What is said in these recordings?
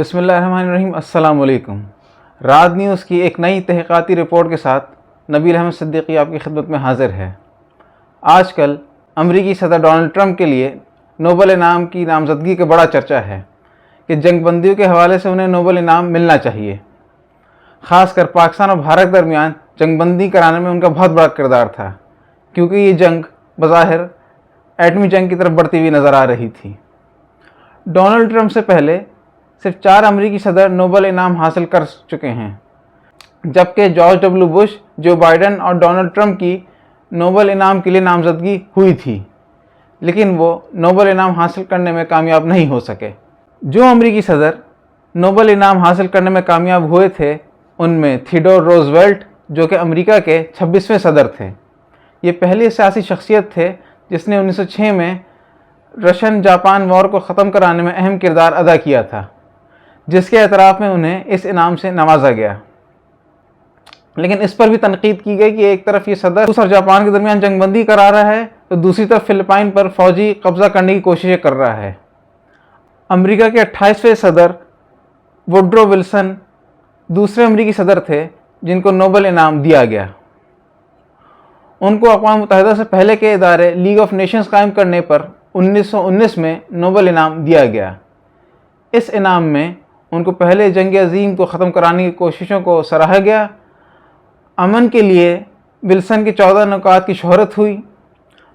بسم اللہ الرحمن الرحیم۔ السلام علیکم۔ رات نیوز کی ایک نئی تحقیقاتی رپورٹ کے ساتھ نبیل احمد صدیقی آپ کی خدمت میں حاضر ہے۔ آج کل امریکی صدر ڈونلڈ ٹرمپ کے لیے نوبل انعام کی نامزدگی کا بڑا چرچا ہے کہ جنگ بندیوں کے حوالے سے انہیں نوبل انعام ملنا چاہیے۔ خاص کر پاکستان اور بھارت درمیان جنگ بندی کرانے میں ان کا بہت بڑا کردار تھا، کیونکہ یہ جنگ بظاہر ایٹمی جنگ کی طرف بڑھتی ہوئی نظر آ رہی تھی۔ ڈونلڈ ٹرمپ سے پہلے صرف 4 امریکی صدر نوبل انعام حاصل کر چکے ہیں، جبکہ George W Bush, Joe Biden اور ڈونلڈ ٹرمپ کی نوبل انعام کے لیے نامزدگی ہوئی تھی، لیکن وہ نوبل انعام حاصل کرنے میں کامیاب نہیں ہو سکے۔ جو امریکی صدر نوبل انعام حاصل کرنے میں کامیاب ہوئے تھے ان میں تھیوڈور روزویلٹ، جو کہ امریکہ کے 26ویں صدر تھے۔ یہ پہلی سیاسی شخصیت تھے جس نے 1906 میں رشین جاپان وار کو ختم کرانے میں اہم کردار ادا کیا تھا، جس کے اعتراف میں انہیں اس انعام سے نوازا گیا۔ لیکن اس پر بھی تنقید کی گئی کہ ایک طرف یہ صدر روس اور جاپان کے درمیان جنگ بندی کرا رہا ہے تو دوسری طرف فلپائن پر فوجی قبضہ کرنے کی کوششیں کر رہا ہے۔ امریکہ کے 28ویں صدر ووڈرو ولسن دوسرے امریکی صدر تھے جن کو نوبل انعام دیا گیا۔ ان کو اقوام متحدہ سے پہلے کے ادارے لیگ آف نیشنز قائم کرنے پر 1919 میں نوبل انعام دیا گیا۔ اس انعام میں ان کو پہلے جنگ عظیم کو ختم کرانے کی کوششوں کو سراہا گیا۔ امن کے لیے ولسن کے 14 نکات کی شہرت ہوئی،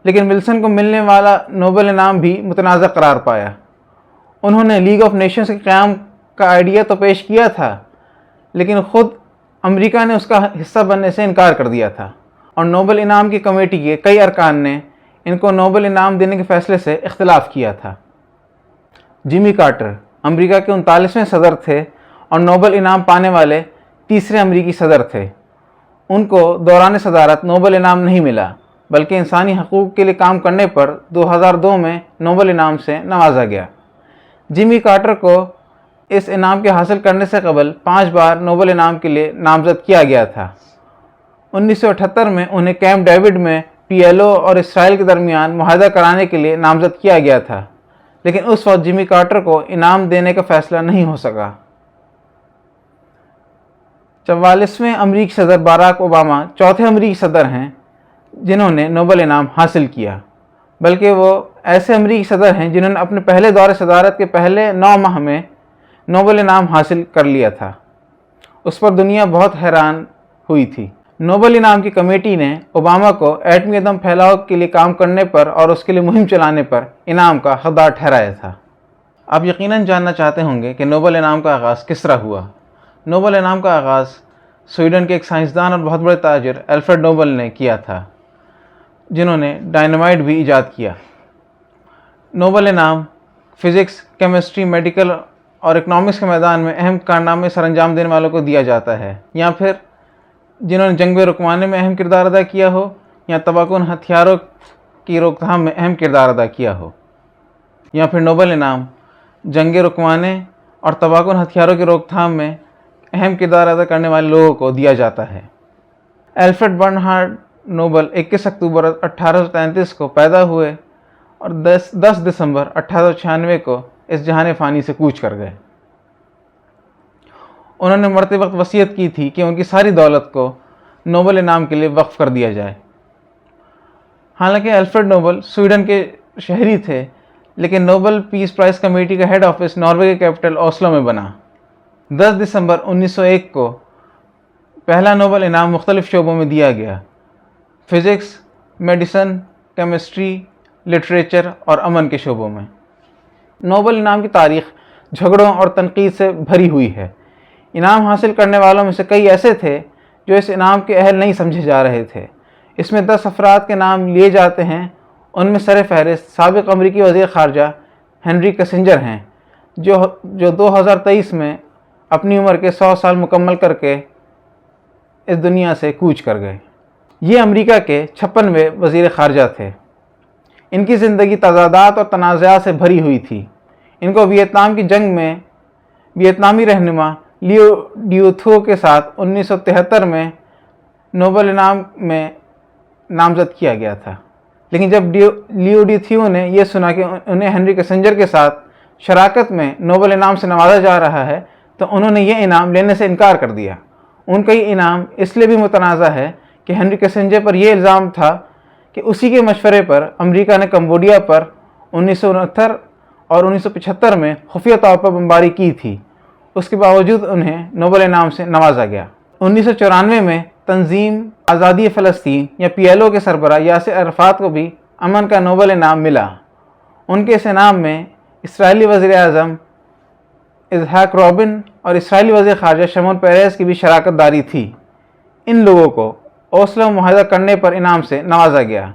لیکن ولسن کو ملنے والا نوبل انعام بھی متنازع قرار پایا۔ انہوں نے لیگ آف نیشنز کے قیام کا آئیڈیا تو پیش کیا تھا، لیکن خود امریکہ نے اس کا حصہ بننے سے انکار کر دیا تھا، اور نوبل انعام کی کمیٹی کے کئی ارکان نے ان کو نوبل انعام دینے کے فیصلے سے اختلاف کیا تھا۔ جمی کارٹر امریکہ کے 39ویں صدر تھے اور نوبل انعام پانے والے تیسرے امریکی صدر تھے۔ ان کو دوران صدارت نوبل انعام نہیں ملا، بلکہ انسانی حقوق کے لیے کام کرنے پر 2002 میں نوبل انعام سے نوازا گیا۔ جمی کارٹر کو اس انعام کے حاصل کرنے سے قبل 5 بار نوبل انعام کے لیے نامزد کیا گیا تھا۔ 1978 میں انہیں کیمپ ڈیوڈ میں PLO اور اسرائیل کے درمیان معاہدہ کرانے کے لیے نامزد کیا گیا تھا، لیکن اس وقت جمی کارٹر کو انعام دینے کا فیصلہ نہیں ہو سکا۔ 44ویں امریکی صدر باراک اوباما چوتھے امریکی صدر ہیں جنہوں نے نوبل انعام حاصل کیا، بلکہ وہ ایسے امریکی صدر ہیں جنہوں نے اپنے پہلے دور صدارت کے پہلے 9 ماہ میں نوبل انعام حاصل کر لیا تھا۔ اس پر دنیا بہت حیران ہوئی تھی۔ نوبل انعام کی کمیٹی نے اوباما کو ایٹمی عدم پھیلاؤ کے لیے کام کرنے پر اور اس کے لیے مہم چلانے پر انعام کا حقدار ٹھہرایا تھا۔ آپ یقیناً جاننا چاہتے ہوں گے کہ نوبل انعام کا آغاز کس طرح ہوا۔ نوبل انعام کا آغاز سویڈن کے ایک سائنسدان اور بہت بڑے تاجر الفریڈ نوبل نے کیا تھا، جنہوں نے ڈائنامائٹ بھی ایجاد کیا۔ نوبل انعام فزکس، کیمسٹری، میڈیکل اور اکنامکس کے میدان میں اہم کارنامے سر انجام دینے والوں کو دیا جاتا ہے، یا پھر جنہوں نے جنگ رکوانے میں اہم کردار ادا کیا ہو یا تباہ کن ہتھیاروں کی روک تھام میں اہم کردار ادا کیا ہو۔ یا پھر نوبل انعام جنگ رکوانے اور تباہ کن ہتھیاروں کی روک تھام میں اہم کردار ادا کرنے والے لوگوں کو دیا جاتا ہے۔ الفریڈ برنہارڈ نوبل 21 اکتوبر 1833 کو پیدا ہوئے اور 10 دسمبر 1896 کو اس جہان فانی سے کوچ کر گئے۔ انہوں نے مرتے وقت وصیت کی تھی کہ ان کی ساری دولت کو نوبل انعام کے لیے وقف کر دیا جائے۔ حالانکہ الفریڈ نوبل سویڈن کے شہری تھے، لیکن نوبل پیس پرائز کمیٹی کا ہیڈ آفس ناروے کے کیپٹل اوسلو میں بنا۔ 10 دسمبر 1901 کو پہلا نوبل انعام مختلف شعبوں میں دیا گیا: فزکس، میڈیسن، کیمسٹری، لٹریچر اور امن کے شعبوں میں۔ نوبل انعام کی تاریخ جھگڑوں اور تنقید سے بھری ہوئی ہے۔ انعام حاصل کرنے والوں میں سے کئی ایسے تھے جو اس انعام کے اہل نہیں سمجھے جا رہے تھے۔ اس میں 10 افراد کے نام لیے جاتے ہیں۔ ان میں سر فہرست سابق امریکی وزیر خارجہ ہنری کسنجر ہیں، جو 2023 میں اپنی عمر کے 100 سال مکمل کر کے اس دنیا سے کوچ کر گئے۔ یہ امریکہ کے 56ویں وزیر خارجہ تھے۔ ان کی زندگی تضادات اور تنازعات سے بھری ہوئی تھی۔ ان کو ویتنام کی جنگ میں ویتنامی رہنما لیو ڈیو تھو کے ساتھ 1973 میں نوبل انعام میں نامزد کیا گیا تھا، لیکن جب لیو ڈی تھیو نے یہ سنا کہ انہیں ہنری کسنجر کے ساتھ شراکت میں نوبل انعام سے نوازا جا رہا ہے تو انہوں نے یہ انعام لینے سے انکار کر دیا۔ ان کا یہ انعام اس لیے بھی متنازع ہے کہ ہنری کسنجر پر یہ الزام تھا کہ اسی کے مشورے پر امریکہ نے کمبوڈیا پر 1969 اور 1975 میں خفیہ طور پر بمباری کی تھی۔ اس کے باوجود انہیں نوبل انعام سے نوازا گیا۔ 1994 میں تنظیم آزادی فلسطین یا PLO کے سربراہ یاسر عرفات کو بھی امن کا نوبل انعام ملا۔ ان کے اس انعام میں اسرائیلی وزیر اعظم اسحاق رابن اور اسرائیلی وزیر خارجہ شمون پیریز کی بھی شراکت داری تھی۔ ان لوگوں کو اوسلو معاہدہ کرنے پر انعام سے نوازا گیا۔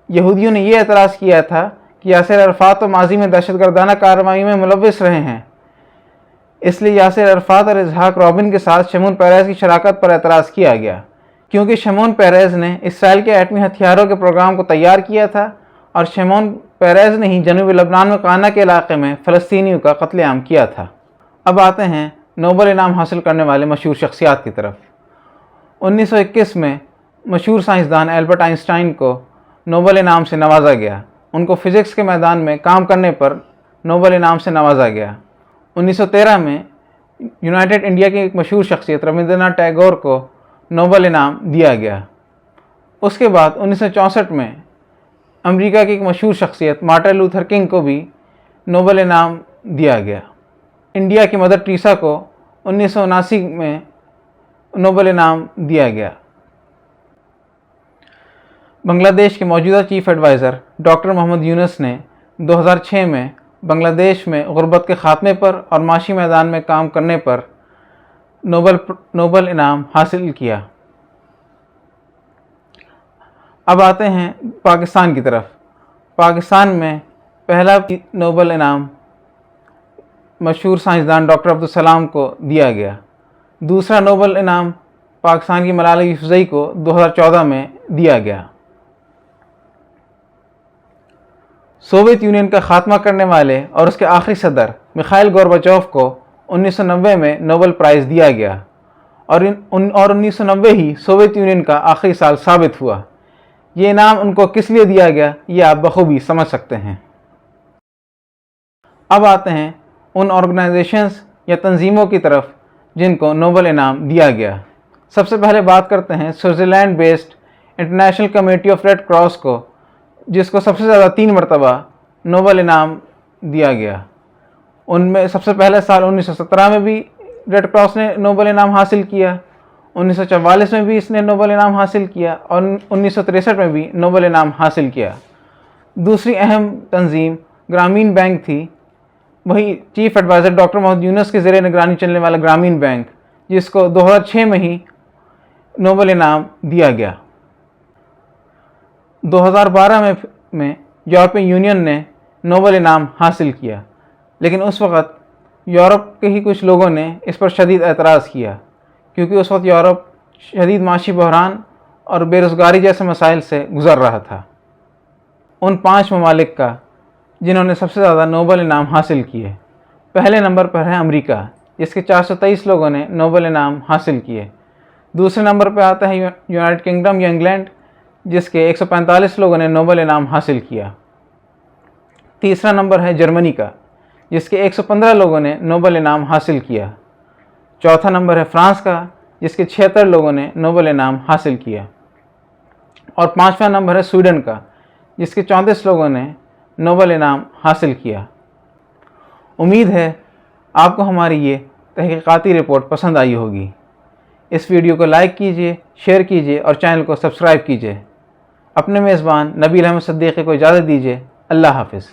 یہودیوں نے یہ اعتراض کیا تھا کہ یاسر عرفات تو ماضی میں دہشت گردانہ کارروائیوں میں ملوث رہے ہیں، اس لیے یاسر عرفات اور اسحاق رابن کے ساتھ شمون پیریز کی شراکت پر اعتراض کیا گیا، کیونکہ شمون پیریز نے اسرائیل کے ایٹمی ہتھیاروں کے پروگرام کو تیار کیا تھا اور شمون پیریز نے ہی جنوبی لبنان میں قانا کے علاقے میں فلسطینیوں کا قتل عام کیا تھا۔ اب آتے ہیں نوبل انعام حاصل کرنے والے مشہور شخصیات کی طرف۔ 1921 میں مشہور سائنسدان البرٹ آئنسٹائن کو نوبل انعام سے نوازا گیا۔ ان کو فزکس کے میدان میں کام کرنے پر نوبل انعام سے نوازا گیا۔ 1913 میں یونائٹڈ انڈیا کی ایک مشہور شخصیت رابندر ناتھ ٹیگور کو نوبل انعام دیا گیا۔ اس کے بعد 1964 میں امریکہ کی ایک مشہور شخصیت مارٹن لوتھر کنگ کو بھی نوبل انعام دیا گیا۔ انڈیا کی مدر ٹریسا کو 1979 میں نوبل انعام دیا گیا۔ بنگلہ دیش کے موجودہ چیف ایڈوائزر ڈاکٹر محمد یونس نے 2006 میں بنگلہ دیش میں غربت کے خاتمے پر اور معاشی میدان میں کام کرنے پر نوبل انعام حاصل کیا۔ اب آتے ہیں پاکستان کی طرف۔ پاکستان میں پہلا نوبل انعام مشہور سائنسدان ڈاکٹر عبدالسلام کو دیا گیا۔ دوسرا نوبل انعام پاکستان کی ملالہ یوسفزئی کو 2014 میں دیا گیا۔ سوویت یونین کا خاتمہ کرنے والے اور اس کے آخری صدر میخائیل گورباچوف کو 1990 میں نوبل پرائز دیا گیا اور 1990 ہی سوویت یونین کا آخری سال ثابت ہوا۔ یہ انعام ان کو کس لیے دیا گیا یہ آپ بخوبی سمجھ سکتے ہیں۔ اب آتے ہیں ان آرگنائزیشنز یا تنظیموں کی طرف جن کو نوبل انعام دیا گیا۔ سب سے پہلے بات کرتے ہیں Switzerland based international committee of red cross کو، جس کو سب سے زیادہ 3 مرتبہ نوبل انعام دیا گیا۔ ان میں سب سے پہلے سال 1917 میں بھی ریڈ کراس نے نوبل انعام حاصل کیا، 1944 میں بھی اس نے نوبل انعام حاصل کیا اور 1963 میں بھی نوبل انعام حاصل کیا۔ دوسری اہم تنظیم گرامین بینک تھی، وہی چیف ایڈوائزر ڈاکٹر محمد یونس کے زیر نگرانی چلنے والا گرامین بینک، جس کو 2006 میں ہی نوبل انعام دیا گیا۔ 2012 میں یورپی یونین نے نوبل انعام حاصل کیا، لیکن اس وقت یورپ کے ہی کچھ لوگوں نے اس پر شدید اعتراض کیا، کیونکہ اس وقت یورپ شدید معاشی بحران اور بے روزگاری جیسے مسائل سے گزر رہا تھا۔ ان 5 ممالک کا جنہوں نے سب سے زیادہ نوبل انعام حاصل کیے، پہلے نمبر پر ہے امریکہ، جس کے 423 لوگوں نے نوبل انعام حاصل کیے۔ دوسرے نمبر پہ آتا ہے یونائٹڈ کنگڈم یا انگلینڈ، جس کے 145 لوگوں نے نوبل انعام حاصل کیا۔ تیسرا نمبر ہے جرمنی کا، جس کے 115 لوگوں نے نوبل انعام حاصل کیا۔ چوتھا نمبر ہے فرانس کا، جس کے 76 لوگوں نے نوبل انعام حاصل کیا۔ اور 5واں نمبر ہے سویڈن کا، جس کے 34 لوگوں نے نوبل انعام حاصل کیا۔ امید ہے آپ کو ہماری یہ تحقیقاتی رپورٹ پسند آئی ہوگی۔ اس ویڈیو کو لائک کیجیے، شیئر کیجیے اور چینل کو سبسکرائب کیجیے۔ اپنے میزبان نبیل احمد صدیقی کو اجازت دیجیے۔ اللہ حافظ۔